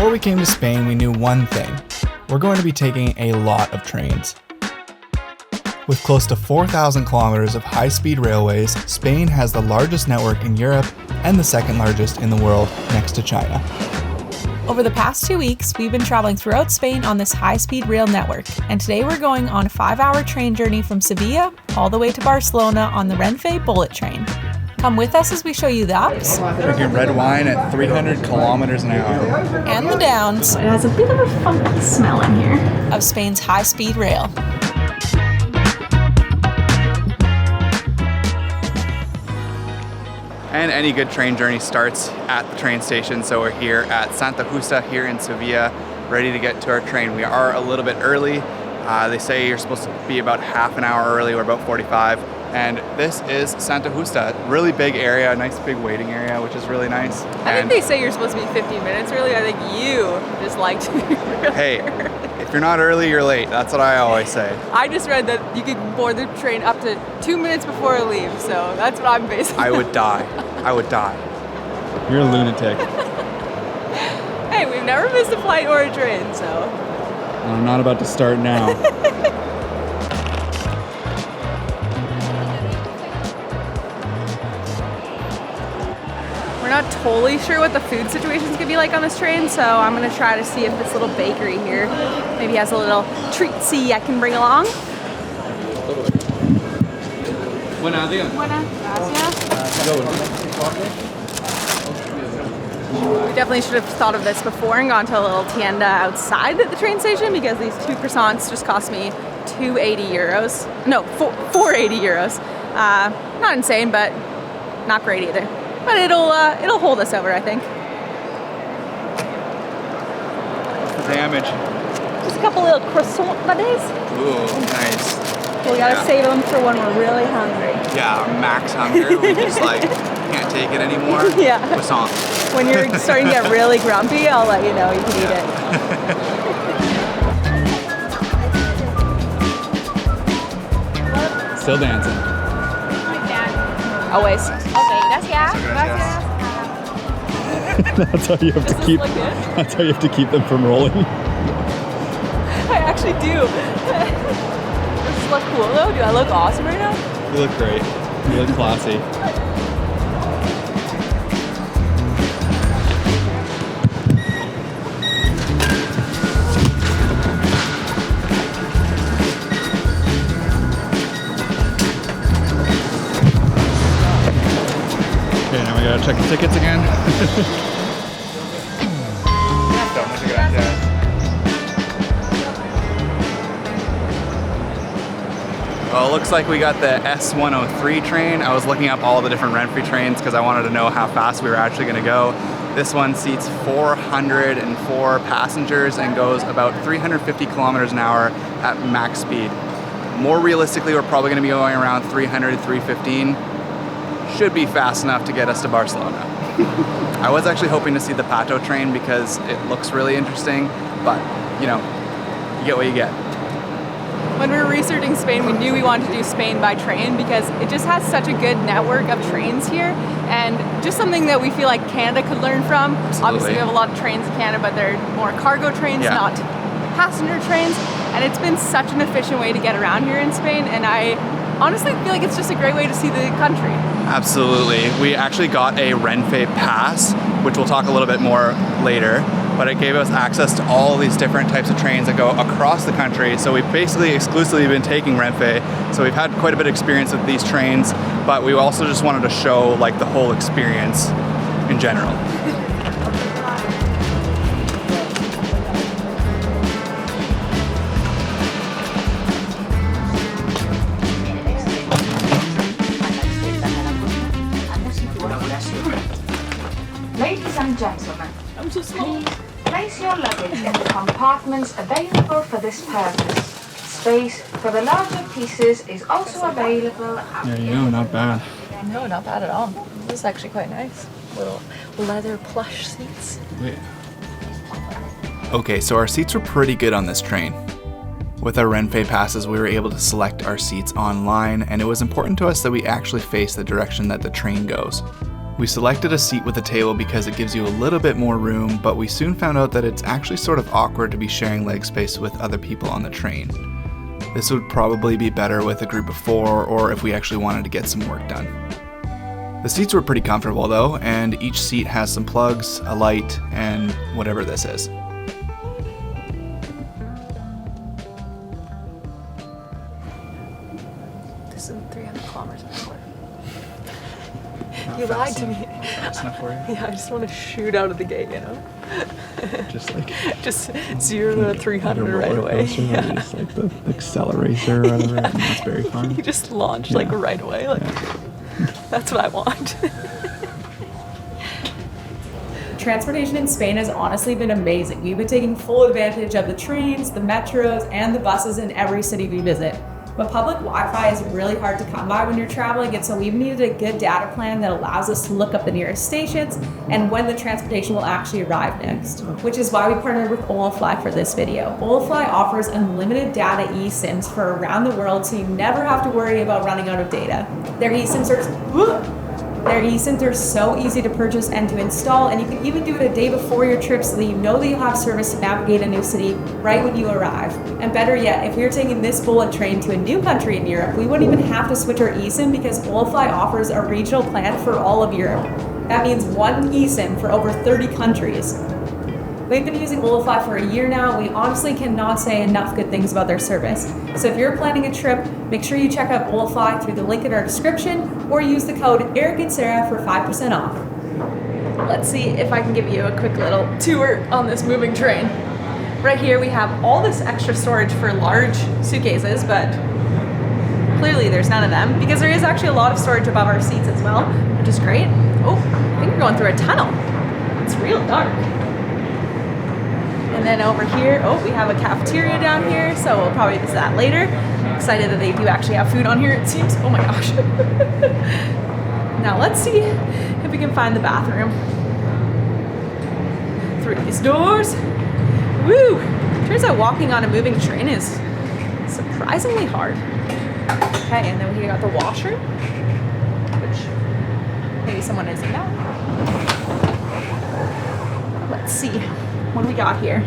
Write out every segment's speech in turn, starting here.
Before we came to Spain, we knew one thing. We're going to be taking a lot of trains. With close to 4,000 kilometers of high-speed railways, Spain has the largest network in Europe and the second largest in the world, next to China. Over the past 2 weeks, we've been traveling throughout Spain on this high-speed rail network, and today we're going on a 5-hour train journey from Sevilla all the way to Barcelona on the Renfe bullet train. Come with us as we show you the ups. Drinking red wine at 300 kilometers an hour. And the downs. It has a bit of a funky smell in here. Of Spain's high-speed rail. And any good train journey starts at the train station, so we're here at Santa Justa here in Sevilla, ready to get to our train. We are a little bit early. They say you're supposed to be about half an hour early. We're about 45. And this is Santa Justa, really big area, nice big waiting area, which is really nice. I think they say you're supposed to be 15 minutes early. I think you just like to be really Hey, early. If you're not early, you're late. That's what I always say. I just read that you could board the train up to 2 minutes before it leaves, so that's what I'm basing. I would die. I would die. You're a lunatic. Hey, we've never missed a flight or a train, so. I'm not about to start now. We're not totally sure what the food situation's gonna be like on this train, so I'm gonna try to see if this little bakery here maybe has a little treatsy I can bring along. Buenas, días. Buenas, gracias. We definitely should have thought of this before and gone to a little tienda outside at the train station, because these 2 croissants just cost me 280 euros. No, 480 euros. Not insane, but not great either. But it'll hold us over, I think. What's the damage? Just a couple little croissant buddies. Ooh, nice. We gotta save them for when we're really hungry. Yeah, our max hunger. We just can't take it anymore. Yeah. Croissant. When you're starting to get really grumpy, I'll let you know you can eat it. Still dancing. Always. Okay, gracias. That's how you have to keep. Look good? That's how you have to keep them from rolling. I actually do. Does this look cool though? Do I look awesome right now? You look great. You look classy. Okay, now we gotta check the tickets again. Well, it looks like we got the S103 train. I was looking up all the different Renfe trains because I wanted to know how fast we were actually going to go. This one seats 404 passengers and goes about 350 kilometers an hour at max speed. More realistically, we're probably going to be going around 300, 315. Should be fast enough to get us to Barcelona. I was actually hoping to see the Pato train because it looks really interesting, but you know, you get what you get. When we were researching Spain, we knew we wanted to do Spain by train because it just has such a good network of trains here, and just something that we feel like Canada could learn from. Absolutely. Obviously, we have a lot of trains in Canada, but they're more cargo trains, Yeah. not passenger trains, and it's been such an efficient way to get around here in Spain, and I honestly feel like it's just a great way to see the country. Absolutely. We actually got a Renfe pass, which we'll talk a little bit more later, but it gave us access to all these different types of trains that go across the country. So we've basically exclusively been taking Renfe. So we've had quite a bit of experience with these trains, but we also just wanted to show the whole experience in general. Ladies and gentlemen, please place your luggage in the compartments available for this purpose. Space for the larger pieces is also available. There you go, not bad. No, not bad at all. This is actually quite nice. Little leather plush seats. Okay, so our seats were pretty good on this train. With our Renfe passes, we were able to select our seats online, and it was important to us that we actually face the direction that the train goes. We selected a seat with a table because it gives you a little bit more room, but we soon found out that it's actually sort of awkward to be sharing leg space with other people on the train. This would probably be better with a group of 4 or if we actually wanted to get some work done. The seats were pretty comfortable though, and each seat has some plugs, a light, and whatever this is. This is 300 kilometers an hour. You lied to me. Fast enough for you? Yeah, I just want to shoot out of the gate, you know? Just like Just 0 to 300 right away. Yeah. Just like the accelerator or whatever. That's very fun. You just launch like right away. Like that's what I want. Transportation in Spain has honestly been amazing. We've been taking full advantage of the trains, the metros, and the buses in every city we visit. But public Wi-Fi is really hard to come by when you're traveling, and so we've needed a good data plan that allows us to look up the nearest stations and when the transportation will actually arrive next, which is why we partnered with Olafly for this video. Olafly offers unlimited data eSIMs for around the world, so you never have to worry about running out of data. Their eSIMs are so easy to purchase and to install, and you can even do it a day before your trip so that you know that you'll have service to navigate a new city right when you arrive. And better yet, if we were taking this bullet train to a new country in Europe, we wouldn't even have to switch our eSIM because Olafly offers a regional plan for all of Europe. That means one eSIM for over 30 countries. We've been using Olafly for a year now. We honestly cannot say enough good things about their service. So if you're planning a trip, make sure you check out Olafly through the link in our description or use the code Eric and Sarah for 5% off. Let's see if I can give you a quick little tour on this moving train. Right here we have all this extra storage for large suitcases, but clearly there's none of them because there is actually a lot of storage above our seats as well, which is great. Oh, I think we're going through a tunnel. It's real dark. And then over here, we have a cafeteria down here, so we'll probably visit that later. Excited that they do actually have food on here, it seems. Oh my gosh. Now let's see if we can find the bathroom. Through these doors. Woo! Turns out walking on a moving train is surprisingly hard. Okay, and then we got the washroom, which maybe someone is in that. Let's see. What do we got here?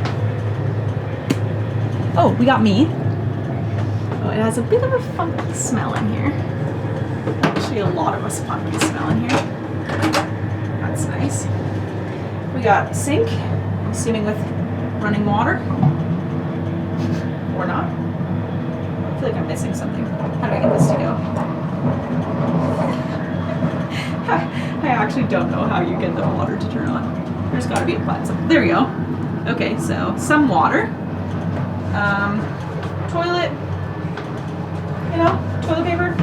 Oh, we got me. Oh, it has a bit of a funky smell in here. Actually, a lot of a funky smell in here. That's nice. We got a sink, I'm assuming with running water. Or not. I feel like I'm missing something. How do I get this to go? I actually don't know how you get the water to turn on. There's got to be a button. There we go. Okay, so some water, toilet, toilet paper.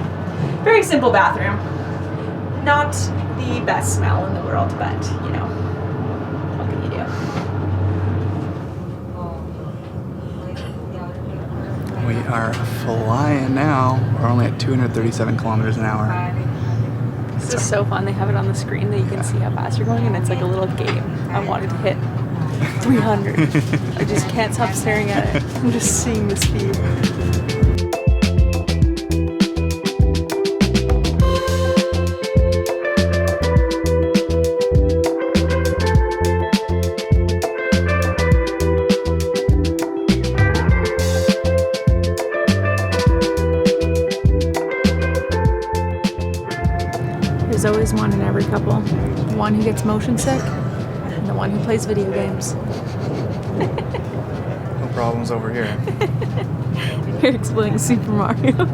Very simple bathroom. Not the best smell in the world, but what can you do? We are flying now. We're only at 237 kilometers an hour. This is so fun. They have it on the screen that you can see how fast you're going, and it's like a little game. I wanted to hit 300. I just can't stop staring at it. I'm just seeing the speed. There's always one in every couple. The one who gets motion sick, and the one who plays video games. No problems over here. Eric's playing Super Mario.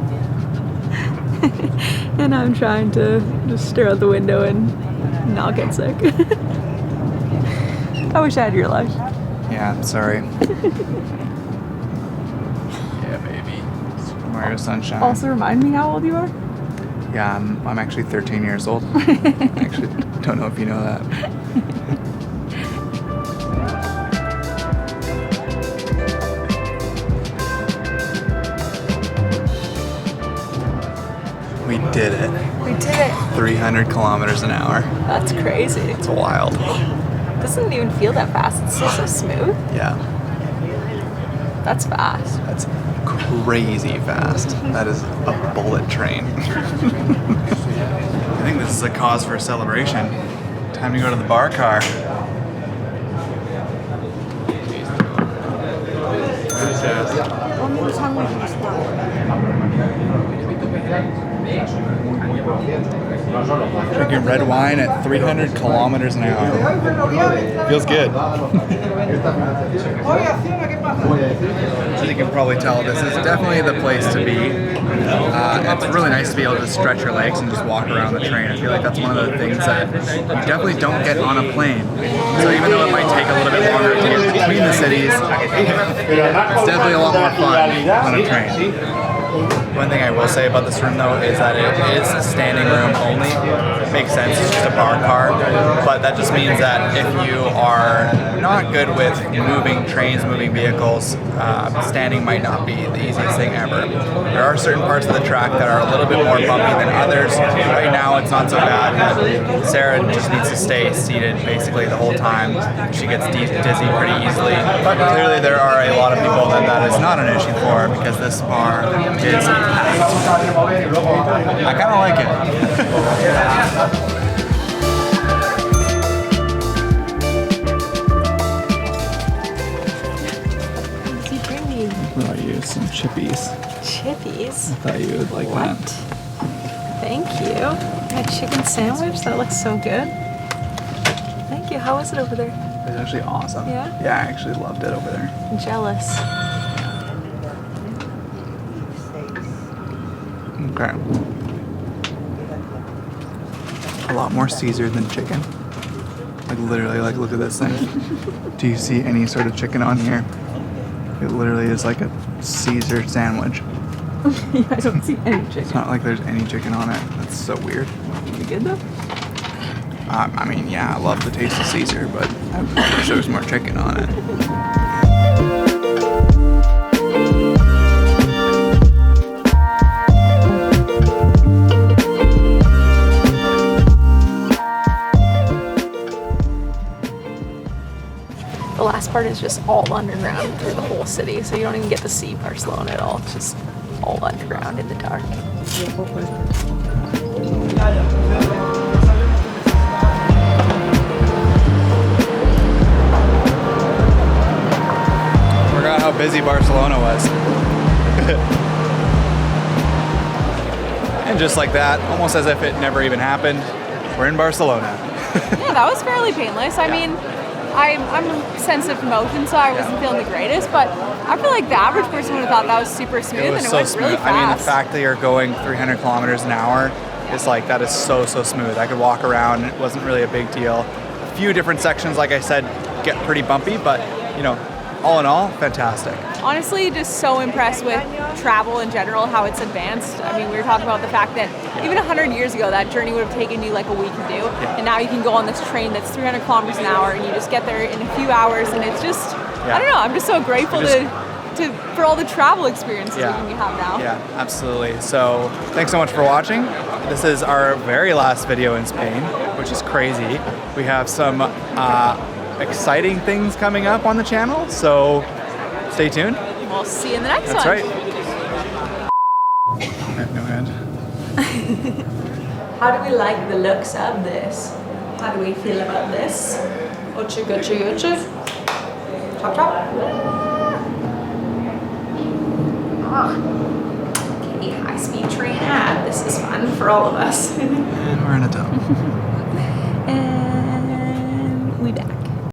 And I'm trying to just stare out the window and not get sick. I wish I had your life. Yeah, sorry. Yeah, baby. Super Mario Sunshine. Also remind me how old you are? Yeah, I'm actually 13 years old. I actually don't know if you know that. We did it. We did it. 300 kilometers an hour. That's crazy. It's wild. Doesn't even feel that fast. It's still so smooth. Yeah. That's fast. That's crazy fast. That is a bullet train. think this is a cause for a celebration. Time to go to the bar car. Drinking red wine at 300 kilometers an hour. Feels good. As you can probably tell, this is definitely the place to be. It's really nice to be able to stretch your legs and just walk around the train. I feel like that's one of the things that you definitely don't get on a plane. So even though it might take a little bit longer to get between the cities, it's definitely a lot more fun on a train. One thing I will say about this room though is that it is standing room only. Makes sense, it's just a bar car, but that just means that if you are not good with moving trains, moving vehicles, standing might not be the easiest thing ever. There are certain parts of the track that are a little bit more bumpy than others. Right now it's not so bad, but Sarah just needs to stay seated basically the whole time. She gets dizzy pretty easily, but clearly there are a lot of people that is not an issue for because this bar is packed. I kind of like it. I brought you some chippies. Chippies? I thought you would like What? that. Thank you. A chicken sandwich? That looks so good. Thank you. How was it over there? It was actually awesome. Yeah? Yeah, I actually loved it over there. I'm jealous. Okay. A lot more Caesar than chicken. Like literally, like look at this thing. Do you see any sort of chicken on here? It literally is like a Caesar sandwich. I don't see any chicken. It's not like there's any chicken on it. That's so weird. You good though? I mean, yeah, I love the taste of Caesar, but I wish there was more chicken on it. The last part is just all underground through the whole city, so you don't even get to see Barcelona at all. It's just all underground in the dark. Forgot how busy Barcelona was. And just like that, almost as if it never even happened, we're in Barcelona. Yeah, that was fairly painless. I mean, I'm sensitive to motion, so I wasn't feeling the greatest, but I feel like the average person would have thought that was super smooth, It was and it so went smooth. really fast. I mean, the fact that you're going 300 kilometers an hour is like, that is so smooth. I could walk around, it wasn't really a big deal. A few different sections, like I said, get pretty bumpy, but you know, all in all, fantastic. Honestly, just so impressed with travel in general, how it's advanced. I mean, we were talking about the fact that even 100 years ago, that journey would have taken you like a week to do. And now you can go on this train that's 300 kilometers an hour and you just get there in a few hours, and it's just, I don't know, I'm just so grateful for all the travel experiences we have now. Yeah, absolutely. So thanks so much for watching. This is our very last video in Spain, which is crazy. We have some exciting things coming up on the channel, so stay tuned. We'll see you in the next one. That's right. Go ahead. How do we like the looks of this? How do we feel about this? Ocho, ocho, ocho. Chop, chop. Okay, high-speed train ad. This is fun for all of us. And we're in a tub.